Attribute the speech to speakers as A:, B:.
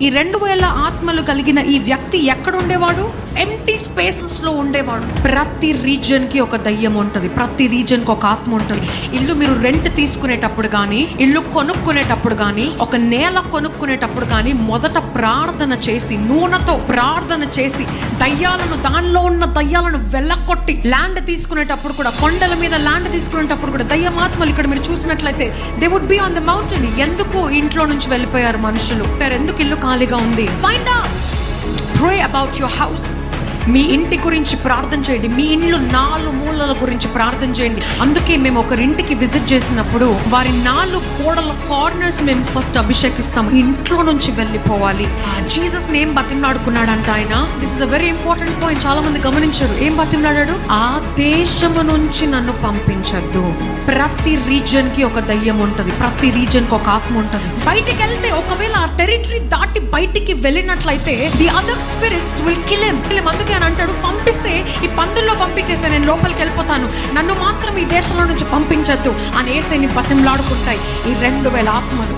A: ఈ 2000 ఆత్మలు కలిగిన ఈ వ్యక్తి ఎక్కడ ఉండేవాడు? ఎంటీ స్పేసెస్ లో ఉండేవాడు. ప్రతి రీజన్ కి ఒక దయ్యం ఉంటుంది, ప్రతి రీజన్ కి ఒక ఆత్మ ఉంటుంది. ఇల్లు మీరు రెంట్ తీసుకునేటప్పుడు కానీ, ఇల్లు కొనుక్కునేటప్పుడు కానీ, ఒక నేల కొనుక్కునేటప్పుడు కానీ మొదట ప్రార్థన చేసి, నూనెతో ప్రార్థన చేసి, దయ్యాలను, దానిలో ఉన్న దయ్యాలను వెళ్ళకొట్టి, ల్యాండ్ తీసుకునేటప్పుడు కూడా, కొండల మీద ల్యాండ్ తీసుకునేటప్పుడు కూడా దయ్యమాత్మలు ఇక్కడ మీరు చూసినట్లయితే they would be on the mountain. ఎందుకు ఇంట్లో నుంచి వెళ్ళిపోయారు మనుషులు? ఎందుకు ఇల్లు ఖాళీగా ఉంది? Find out. Pray about your house. మీ ఇంటి గురించి ప్రార్థన చేయండి. మీ ఇండ్లు 4 మూలల గురించి ప్రార్థన చేయండి. అందుకే మేము ఒకరింటికి విజిట్ చేసినప్పుడు వారి 4 గోడల కార్నర్స్ మేము ఫస్ట్ అభిషేకిస్తాము. ఇంట్లో నుంచి వెళ్ళిపోవాలి. జీసస్ నేమ్ బతిమలాడుకున్నాడంట ఆయన. This is a very important point. చాలా మంది గమనించారు. ఏం బతిమలాడాడు? ఆ దేశము నుంచి నన్ను పంపించద్దు. ప్రతి రీజన్ కి ఒక దయ్యం ఉంటది, ప్రతి రీజన్ కి ఒక ఆత్మ ఉంటది. బయటికి వెళ్తే, ఒకవేళ ఆ టెరిటరీ దాటి బయటికి వెళ్ళినట్లయితే the other spirits will kill him. అందుకే అని అంటాడు, పంపిస్తే ఈ పందుల్లో పంపించేస్తే నేను లోపలికి వెళ్ళిపోతాను, నన్ను మాత్రం ఈ దేశంలో నుంచి పంపించద్దు అని యేసుని బతిమలాడుకుంటాయి ఈ 2000 ఆత్మలు.